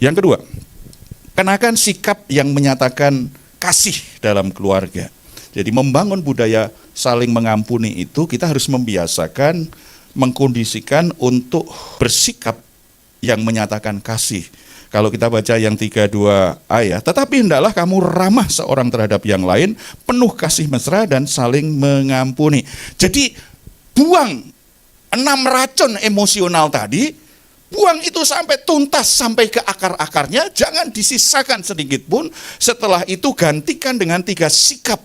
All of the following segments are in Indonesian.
Yang kedua, kenakan sikap yang menyatakan kasih dalam keluarga. Jadi membangun budaya saling mengampuni itu kita harus membiasakan, mengkondisikan untuk bersikap yang menyatakan kasih. Kalau kita baca yang 32 ayat, tetapi hendaklah kamu ramah seorang terhadap yang lain, penuh kasih mesra dan saling mengampuni. Jadi buang 6 racun emosional tadi, buang itu sampai tuntas, sampai ke akar-akarnya, jangan disisakan sedikit pun. Setelah itu gantikan dengan 3 sikap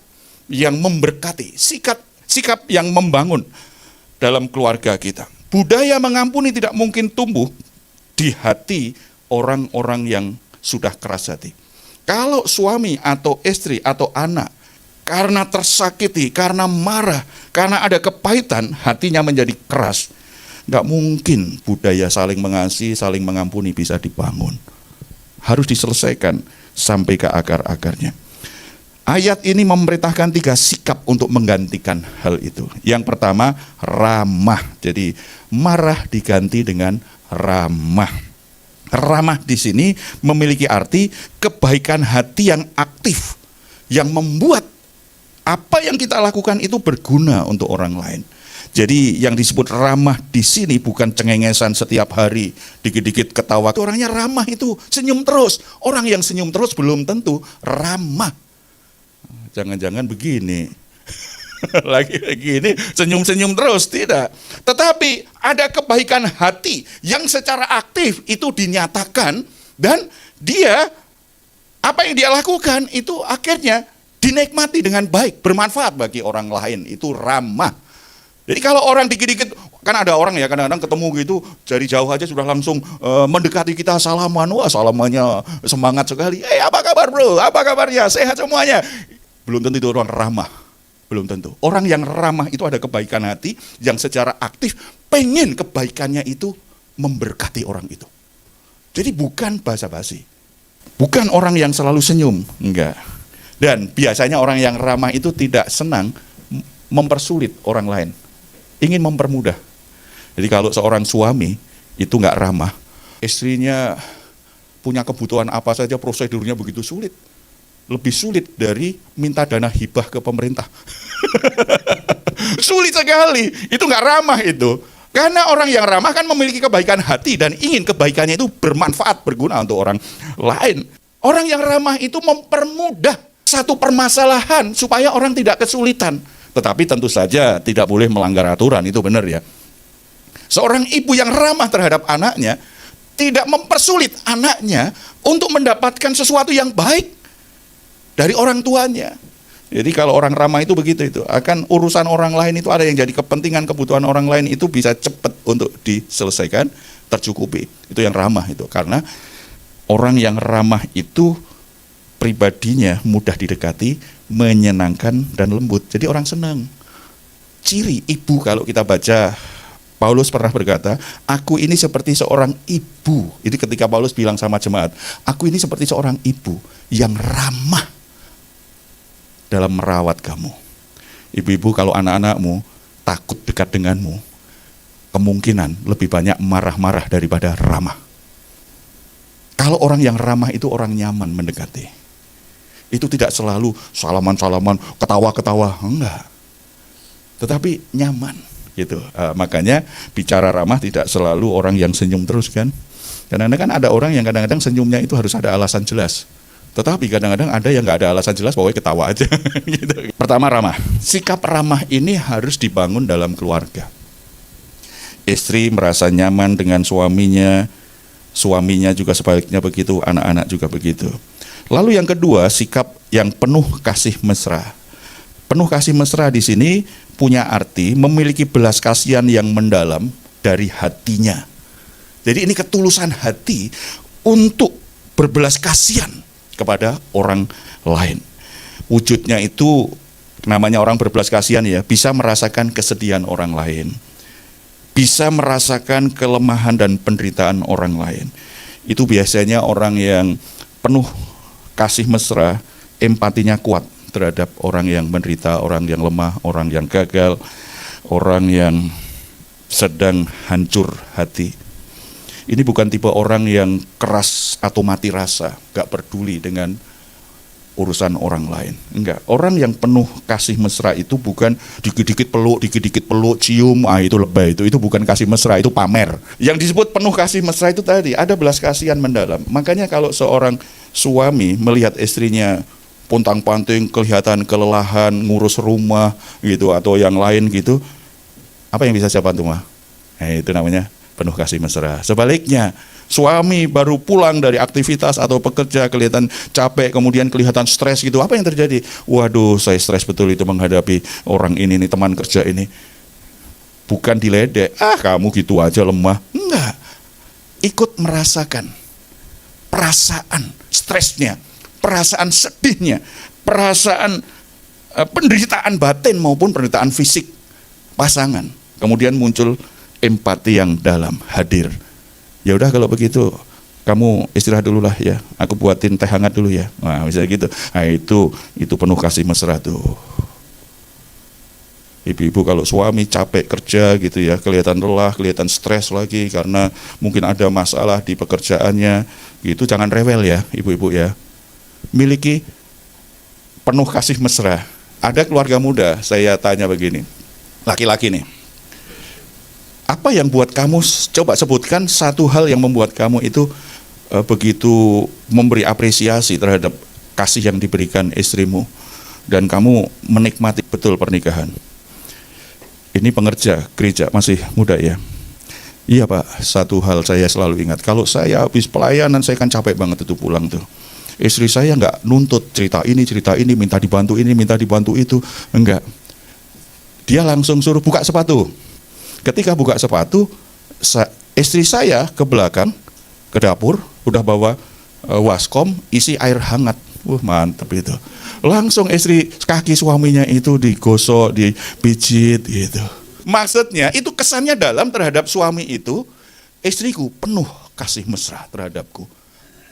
yang memberkati, sikap yang membangun dalam keluarga kita. Budaya mengampuni tidak mungkin tumbuh di hati orang-orang yang sudah keras hati. Kalau suami atau istri atau anak karena tersakiti, karena marah, karena ada kepahitan, hatinya menjadi keras, nggak mungkin budaya saling mengasihi, saling mengampuni bisa dibangun. Harus diselesaikan sampai ke akar-akarnya. Ayat ini memerintahkan 3 sikap untuk menggantikan hal itu. Yang pertama, ramah. Jadi marah diganti dengan ramah. Ramah di sini memiliki arti kebaikan hati yang aktif, yang membuat apa yang kita lakukan itu berguna untuk orang lain. Jadi yang disebut ramah di sini bukan cengengesan setiap hari, dikit-dikit ketawa. Orangnya ramah itu senyum terus. Orang yang senyum terus belum tentu ramah. Jangan-jangan begini. Lagi-lagi ini senyum-senyum terus, tidak. Tetapi ada kebaikan hati yang secara aktif itu dinyatakan, dan dia, apa yang dia lakukan itu akhirnya dinikmati dengan baik, bermanfaat bagi orang lain, itu ramah. Jadi kalau orang dikit-dikit, kan ada orang ya kadang-kadang ketemu gitu, dari jauh aja sudah langsung mendekati kita, salaman, wah salamannya semangat sekali, apa kabar bro, apa kabarnya, sehat semuanya. Belum tentu itu orang ramah. Belum tentu. Orang yang ramah itu ada kebaikan hati yang secara aktif pengen kebaikannya itu memberkati orang itu. Jadi bukan basa-basi. Bukan orang yang selalu senyum, enggak. Dan biasanya orang yang ramah itu tidak senang mempersulit orang lain. Ingin mempermudah. Jadi kalau seorang suami itu enggak ramah, istrinya punya kebutuhan apa saja prosedurnya begitu sulit. Lebih sulit dari minta dana hibah ke pemerintah. Sulit sekali, itu nggak ramah itu. Karena orang yang ramah kan memiliki kebaikan hati dan ingin kebaikannya itu bermanfaat, berguna untuk orang lain. Orang yang ramah itu mempermudah satu permasalahan supaya orang tidak kesulitan. Tetapi tentu saja tidak boleh melanggar aturan, itu benar ya. Seorang ibu yang ramah terhadap anaknya tidak mempersulit anaknya untuk mendapatkan sesuatu yang baik dari orang tuanya. Jadi kalau orang ramah itu begitu itu, akan urusan orang lain itu ada yang jadi kepentingan, kebutuhan orang lain itu bisa cepat untuk diselesaikan, tercukupi. Itu yang ramah itu, karena orang yang ramah itu pribadinya mudah didekati, menyenangkan dan lembut. Jadi orang senang. Ciri ibu kalau kita baca, Paulus pernah berkata, aku ini seperti seorang ibu. Ini ketika Paulus bilang sama jemaat, aku ini seperti seorang ibu yang ramah dalam merawat kamu. Ibu-ibu kalau anak-anakmu takut dekat denganmu, kemungkinan lebih banyak marah-marah daripada ramah. Kalau orang yang ramah itu orang nyaman mendekati. Itu tidak selalu salaman-salaman, ketawa-ketawa, enggak. Tetapi nyaman gitu. Makanya bicara ramah tidak selalu orang yang senyum terus kan. Karena kan ada orang yang kadang-kadang senyumnya itu harus ada alasan jelas. Tetapi kadang-kadang ada yang nggak ada alasan jelas, pokoknya ketawa aja. Gitu. Pertama, ramah. Sikap ramah ini harus dibangun dalam keluarga. Istri merasa nyaman dengan suaminya, suaminya juga sebaliknya begitu, anak-anak juga begitu. Lalu yang kedua, sikap yang penuh kasih mesra. Penuh kasih mesra di sini punya arti memiliki belas kasihan yang mendalam dari hatinya. Jadi ini ketulusan hati untuk berbelas kasihan kepada orang lain. Wujudnya itu namanya orang berbelas kasihan ya, bisa merasakan kesedihan orang lain, bisa merasakan kelemahan dan penderitaan orang lain. Itu biasanya orang yang penuh kasih mesra, empatinya kuat terhadap orang yang menderita, orang yang lemah, orang yang gagal, orang yang sedang hancur hati. Ini bukan tipe orang yang keras atau mati rasa, gak peduli dengan urusan orang lain. Enggak, orang yang penuh kasih mesra itu bukan dikit-dikit peluk, cium, itu lebay, itu bukan kasih mesra, itu pamer. Yang disebut penuh kasih mesra itu tadi, ada belas kasihan mendalam. Makanya kalau seorang suami melihat istrinya pontang-panting, kelihatan kelelahan, ngurus rumah gitu, atau yang lain gitu, apa yang bisa saya bantu mah? Itu namanya penuh kasih mesra. Sebaliknya, suami baru pulang dari aktivitas atau pekerja kelihatan capek, kemudian kelihatan stres gitu. Apa yang terjadi? Waduh, saya stres betul itu menghadapi orang ini nih, teman kerja ini. Bukan diledek, kamu gitu aja lemah. Enggak. Ikut merasakan perasaan stresnya, perasaan sedihnya, perasaan penderitaan batin maupun penderitaan fisik pasangan. Kemudian muncul empati yang dalam, hadir. Ya udah kalau begitu kamu istirahat dulu lah ya, aku buatin teh hangat dulu ya. Nah, misalnya gitu. Nah, itu penuh kasih mesra tuh. Ibu-ibu kalau suami capek kerja gitu ya, kelihatan lelah, kelihatan stres lagi karena mungkin ada masalah di pekerjaannya, gitu jangan rewel ya, ibu-ibu ya. Miliki penuh kasih mesra. Ada keluarga muda, saya tanya begini. Laki-laki nih. Apa yang buat kamu, coba sebutkan satu hal yang membuat kamu itu begitu memberi apresiasi terhadap kasih yang diberikan istrimu dan kamu menikmati betul pernikahan. Ini pengerja gereja masih muda ya. Iya Pak, satu hal saya selalu ingat, kalau saya habis pelayanan saya kan capek banget itu pulang tuh. Istri saya nggak nuntut cerita ini, minta dibantu ini, minta dibantu itu, enggak. Dia langsung suruh buka sepatu. Ketika buka sepatu, istri saya ke belakang, ke dapur, udah bawa waskom, isi air hangat. Mantap itu. Langsung kaki suaminya itu digosok, dipijit gitu. Maksudnya itu kesannya dalam terhadap suami itu, istriku penuh kasih mesra terhadapku.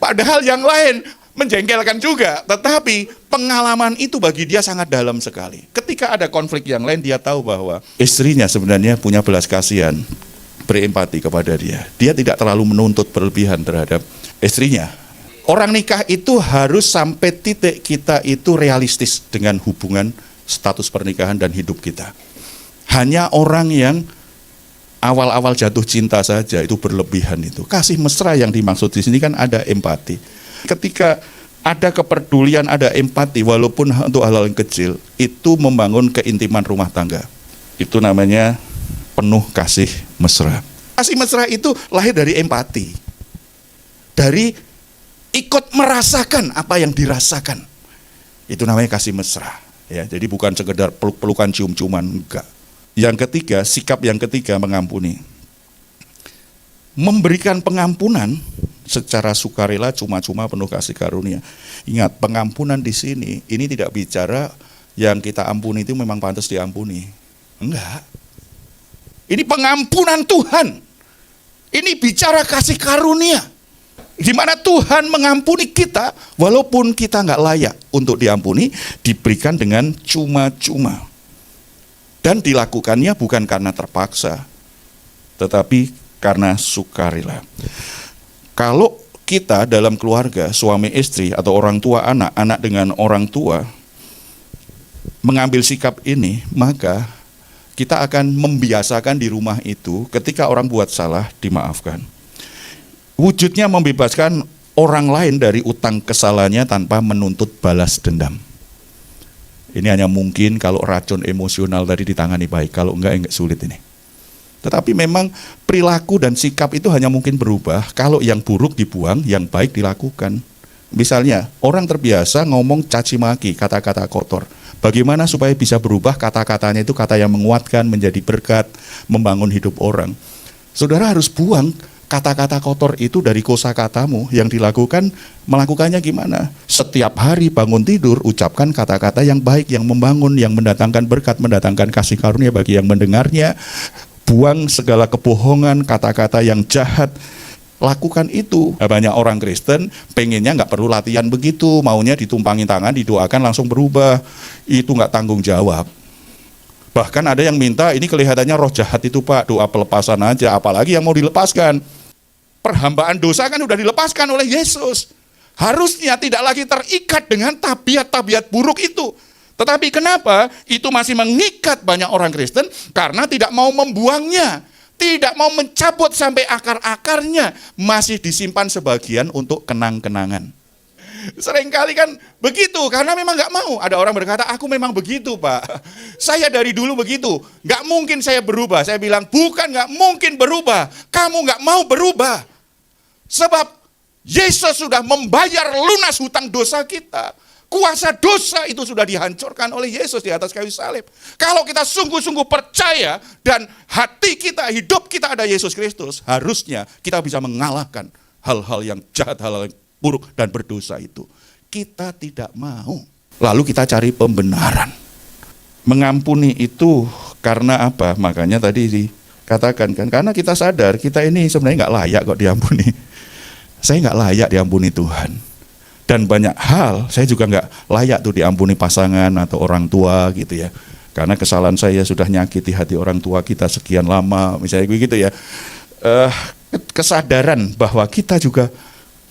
Padahal yang lain menjengkelkan juga, tetapi pengalaman itu bagi dia sangat dalam sekali. Ketika ada konflik yang lain, dia tahu bahwa istrinya sebenarnya punya belas kasihan, berempati kepada dia. Dia tidak terlalu menuntut berlebihan terhadap istrinya. Orang nikah itu harus sampai titik kita itu realistis dengan hubungan status pernikahan dan hidup kita. Hanya orang yang awal-awal jatuh cinta saja itu berlebihan itu. Kasih mesra yang dimaksud di sini kan ada empati. Ketika ada kepedulian, ada empati, walaupun untuk hal-hal yang kecil, itu membangun keintiman rumah tangga. Itu namanya penuh kasih mesra. Kasih mesra itu lahir dari empati. Dari ikut merasakan apa yang dirasakan. Itu namanya kasih mesra. Ya, jadi bukan sekedar peluk-pelukan, cium-ciuman, enggak. Yang ketiga, sikap yang ketiga mengampuni. Memberikan pengampunan secara sukarela, cuma-cuma, penuh kasih karunia. Ingat, pengampunan di sini ini tidak bicara yang kita ampuni itu memang pantas diampuni. Enggak. Ini pengampunan Tuhan. Ini bicara kasih karunia. Di mana Tuhan mengampuni kita walaupun kita enggak layak untuk diampuni, diberikan dengan cuma-cuma. Dan dilakukannya bukan karena terpaksa, tetapi karena sukarela. Kalau kita dalam keluarga, suami istri atau orang tua anak, anak dengan orang tua, mengambil sikap ini, maka kita akan membiasakan di rumah itu ketika orang buat salah, dimaafkan. Wujudnya membebaskan orang lain dari utang kesalahannya tanpa menuntut balas dendam. Ini hanya mungkin kalau racun emosional tadi ditangani baik, kalau enggak sulit ini. Tetapi memang perilaku dan sikap itu hanya mungkin berubah kalau yang buruk dibuang, yang baik dilakukan. Misalnya, orang terbiasa ngomong caci maki, kata-kata kotor. Bagaimana supaya bisa berubah kata-katanya itu kata yang menguatkan, menjadi berkat, membangun hidup orang. Saudara harus buang kata-kata kotor itu dari kosakatamu. Yang dilakukan, melakukannya gimana? Setiap hari bangun tidur, ucapkan kata-kata yang baik, yang membangun, yang mendatangkan berkat, mendatangkan kasih karunia bagi yang mendengarnya. Buang segala kebohongan, kata-kata yang jahat. Lakukan itu. Banyak orang Kristen pengennya nggak perlu latihan begitu, maunya ditumpangin tangan, didoakan langsung berubah. Itu nggak tanggung jawab. Bahkan ada yang minta, ini kelihatannya roh jahat itu Pak, doa pelepasan aja, apalagi yang mau dilepaskan. perhambaan dosa kan sudah dilepaskan oleh Yesus. Harusnya tidak lagi terikat dengan tabiat-tabiat buruk itu. Tetapi kenapa itu masih mengikat banyak orang Kristen? Karena tidak mau membuangnya, tidak mau mencabut sampai akar-akarnya, masih disimpan sebagian untuk kenang-kenangan. Seringkali kan begitu, karena memang nggak mau. Ada orang berkata, aku memang begitu Pak, saya dari dulu begitu, nggak mungkin saya berubah. Saya bilang, bukan nggak mungkin berubah, kamu nggak mau berubah. Sebab Yesus sudah membayar lunas hutang dosa kita. Kuasa dosa itu sudah dihancurkan oleh Yesus di atas kayu salib. Kalau kita sungguh-sungguh percaya dan hati kita, hidup kita ada Yesus Kristus, harusnya kita bisa mengalahkan hal-hal yang jahat, hal-hal yang buruk dan berdosa itu. Kita tidak mau. Lalu kita cari pembenaran. Mengampuni itu karena apa? Makanya tadi dikatakan kan, karena kita sadar kita ini sebenarnya nggak layak kok diampuni. Saya nggak layak diampuni Tuhan. Dan banyak hal saya juga nggak layak tuh diampuni pasangan atau orang tua gitu ya. Karena kesalahan saya sudah nyakiti hati orang tua kita sekian lama, misalnya begitu ya. Kesadaran bahwa kita juga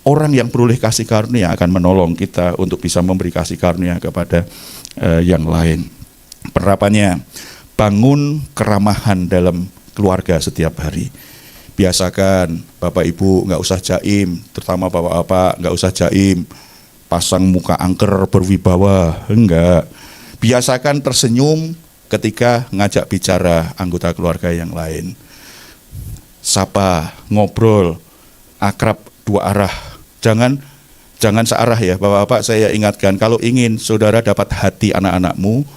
orang yang beroleh kasih karunia akan menolong kita untuk bisa memberi kasih karunia kepada yang lain. Penerapannya, bangun keramahan dalam keluarga setiap hari. Biasakan Bapak Ibu nggak usah jaim, terutama Bapak-bapak nggak usah jaim, pasang muka angker berwibawa, enggak. Biasakan tersenyum ketika ngajak bicara anggota keluarga yang lain. Sapa, ngobrol, akrab dua arah. Jangan searah ya, Bapak-bapak saya ingatkan, kalau ingin saudara dapat hati anak-anakmu,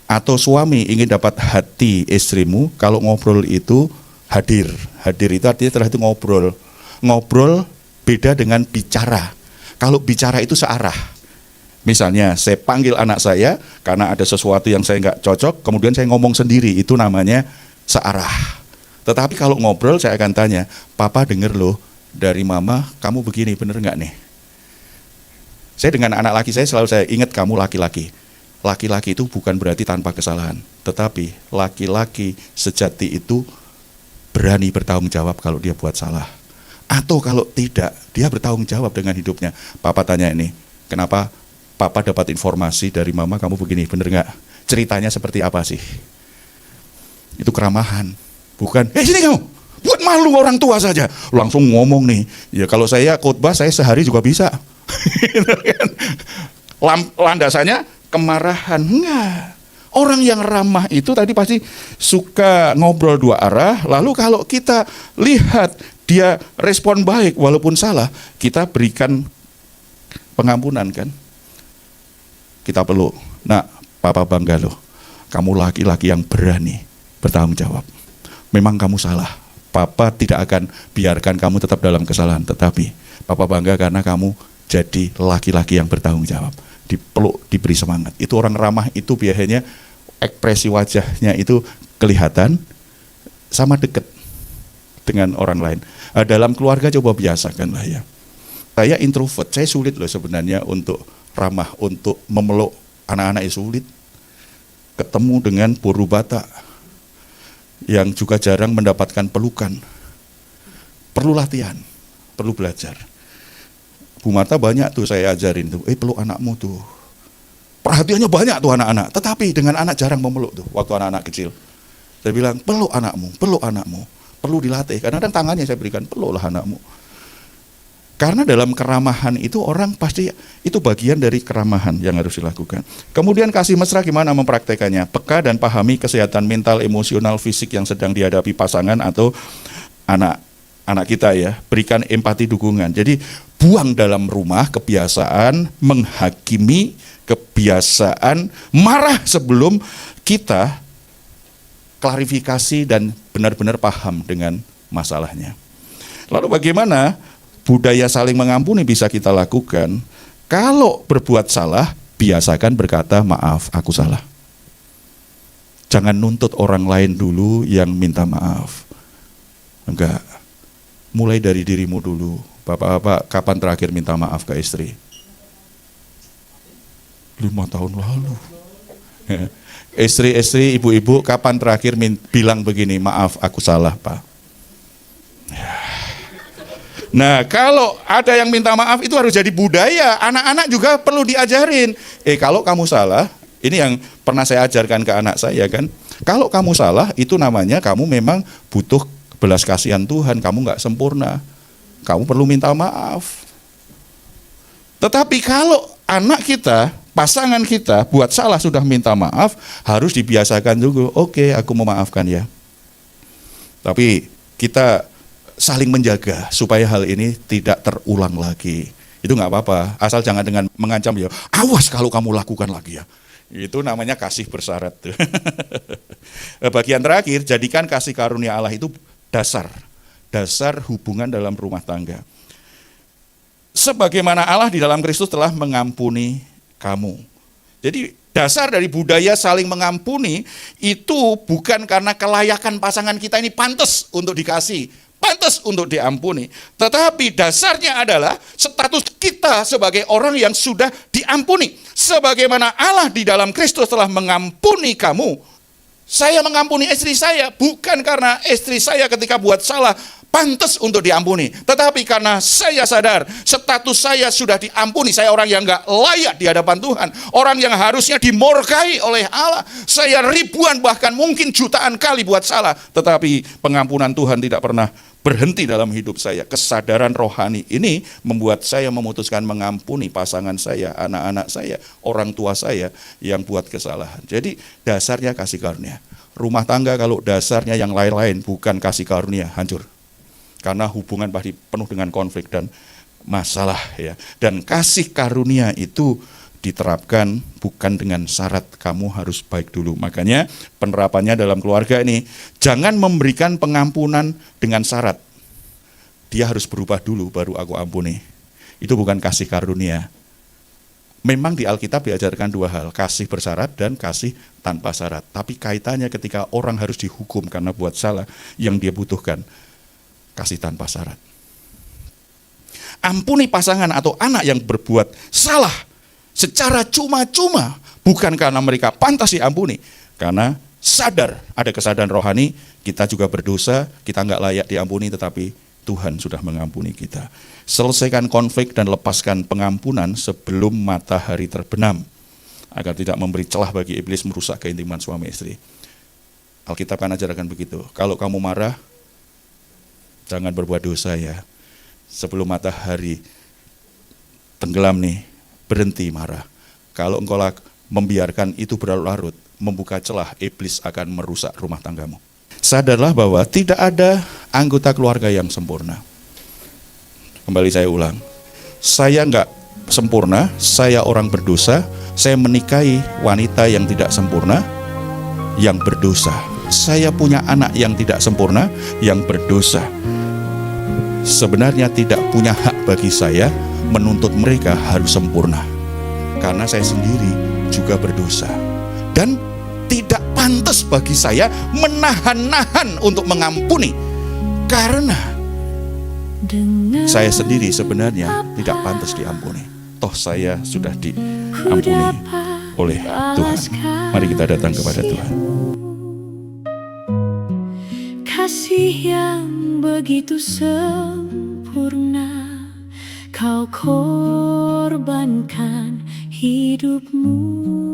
atau suami ingin dapat hati istrimu, kalau ngobrol itu hadir. Hadir itu artinya setelah itu ngobrol. Ngobrol beda dengan bicara. Kalau bicara itu searah. Misalnya saya panggil anak saya karena ada sesuatu yang saya nggak cocok, kemudian saya ngomong sendiri, itu namanya searah. Tetapi kalau ngobrol saya akan tanya, Papa denger loh dari Mama, kamu begini, bener nggak nih? Saya dengan anak laki saya selalu saya ingat, kamu laki-laki. Laki-laki itu bukan berarti tanpa kesalahan, tetapi laki-laki sejati itu berani bertanggung jawab kalau dia buat salah. Atau kalau tidak, dia bertanggung jawab dengan hidupnya. Papa tanya ini, kenapa Papa dapat informasi dari Mama kamu begini, bener nggak? Ceritanya seperti apa sih? Itu keramahan, bukan, sini kamu, buat malu orang tua saja. Langsung ngomong nih, ya kalau saya khotbah saya sehari juga bisa. Landasannya kemarahan, enggak. Orang yang ramah itu tadi pasti suka ngobrol dua arah, lalu kalau kita lihat dia respon baik walaupun salah, kita berikan pengampunan kan. Kita peluk, nak, Papa bangga loh, kamu laki-laki yang berani bertanggung jawab. Memang kamu salah, Papa tidak akan biarkan kamu tetap dalam kesalahan, tetapi Papa bangga karena kamu jadi laki-laki yang bertanggung jawab. Dipeluk, diberi semangat. Itu orang ramah itu biasanya ekspresi wajahnya itu kelihatan sama dekat dengan orang lain. Dalam keluarga coba biasakan lah ya. Saya introvert, saya sulit loh sebenarnya untuk ramah, untuk memeluk anak-anak sulit. Ketemu dengan Puru Batak yang juga jarang mendapatkan pelukan. Perlu latihan, perlu belajar. Bu Marta banyak tuh saya ajarin tuh, peluk anakmu tuh. Perhatiannya banyak tuh anak-anak, tetapi dengan anak jarang memeluk tuh, waktu anak-anak kecil. Saya bilang, peluk anakmu, perlu dilatih. Kadang-kadang tangannya saya berikan, peluklah anakmu. Karena dalam keramahan itu orang pasti, itu bagian dari keramahan yang harus dilakukan. Kemudian kasih mesra gimana mempraktekannya? Peka dan pahami kesehatan mental, emosional, fisik yang sedang dihadapi pasangan atau anak kita ya. Berikan empati dukungan. Jadi buang dalam rumah kebiasaan menghakimi, kebiasaan marah sebelum kita klarifikasi dan benar-benar paham dengan masalahnya. Lalu bagaimana budaya saling mengampuni bisa kita lakukan? Kalau berbuat salah, biasakan berkata, maaf, aku salah. Jangan nuntut orang lain dulu yang minta maaf. Enggak, mulai dari dirimu dulu. Bapak-bapak, kapan terakhir minta maaf ke istri? 5 tahun lalu. Istri-istri, ibu-ibu, kapan terakhir bilang begini, maaf, aku salah, Pak? Nah, kalau ada yang minta maaf itu harus jadi budaya. Anak-anak juga perlu diajarin. Kalau kamu salah, ini yang pernah saya ajarkan ke anak saya kan. Kalau kamu salah, itu namanya kamu memang butuh belas kasihan Tuhan. Kamu nggak sempurna. Kamu perlu minta maaf. Tetapi kalau anak kita, pasangan kita buat salah sudah minta maaf, harus dibiasakan juga. Oke, aku memaafkan ya. Tapi kita saling menjaga supaya hal ini tidak terulang lagi. Itu nggak apa-apa, asal jangan dengan mengancam ya. Awas kalau kamu lakukan lagi ya. Itu namanya kasih bersyarat. Bagian terakhir, jadikan kasih karunia Allah itu dasar hubungan dalam rumah tangga. Sebagaimana Allah di dalam Kristus telah mengampuni kamu. Jadi dasar dari budaya saling mengampuni itu bukan karena kelayakan pasangan kita ini pantas untuk dikasih, pantas untuk diampuni. Tetapi dasarnya adalah status kita sebagai orang yang sudah diampuni. Sebagaimana Allah di dalam Kristus telah mengampuni kamu. Saya mengampuni istri saya bukan karena istri saya ketika buat salah pantas untuk diampuni. Tetapi karena saya sadar status saya sudah diampuni. Saya orang yang gak layak di hadapan Tuhan. Orang yang harusnya dimurkai oleh Allah. Saya ribuan bahkan mungkin jutaan kali buat salah. Tetapi pengampunan Tuhan tidak pernah berhenti dalam hidup saya. Kesadaran rohani ini membuat saya memutuskan mengampuni pasangan saya, anak-anak saya, orang tua saya yang buat kesalahan. Jadi dasarnya kasih karunia. Rumah tangga kalau dasarnya yang lain-lain bukan kasih karunia, hancur. Karena hubungan pasti penuh dengan konflik dan masalah ya. Dan kasih karunia itu diterapkan bukan dengan syarat kamu harus baik dulu. Makanya penerapannya dalam keluarga ini, jangan memberikan pengampunan dengan syarat. Dia harus berubah dulu baru aku ampuni. Itu bukan kasih karunia. Memang di Alkitab diajarkan dua hal, kasih bersyarat dan kasih tanpa syarat. Tapi kaitannya ketika orang harus dihukum karena buat salah, yang dia butuhkan kasih tanpa syarat. Ampuni pasangan atau anak yang berbuat salah secara cuma-cuma, bukan karena mereka pantas diampuni, karena sadar, ada kesadaran rohani, kita juga berdosa, kita nggak layak diampuni, tetapi Tuhan sudah mengampuni kita. Selesaikan konflik dan lepaskan pengampunan sebelum matahari terbenam, agar tidak memberi celah bagi iblis merusak keintiman suami istri. Alkitab kan ajarkan begitu, kalau kamu marah, jangan berbuat dosa ya. Sebelum matahari tenggelam nih, berhenti marah. Kalau engkau membiarkan itu berlarut-larut, membuka celah, iblis akan merusak rumah tanggamu. Sadarlah bahwa tidak ada anggota keluarga yang sempurna. Kembali saya ulang, saya enggak sempurna, saya orang berdosa, saya menikahi wanita yang tidak sempurna, yang berdosa. Saya punya anak yang tidak sempurna, yang berdosa. Sebenarnya tidak punya hak bagi saya menuntut mereka harus sempurna. Karena saya sendiri juga berdosa. Dan tidak pantas bagi saya menahan-nahan untuk mengampuni. Karena saya sendiri sebenarnya tidak pantas diampuni. Toh saya sudah diampuni oleh Tuhan. Mari kita datang kepada Tuhan. Kasih yang begitu sempurna, kau korbankan hidupmu.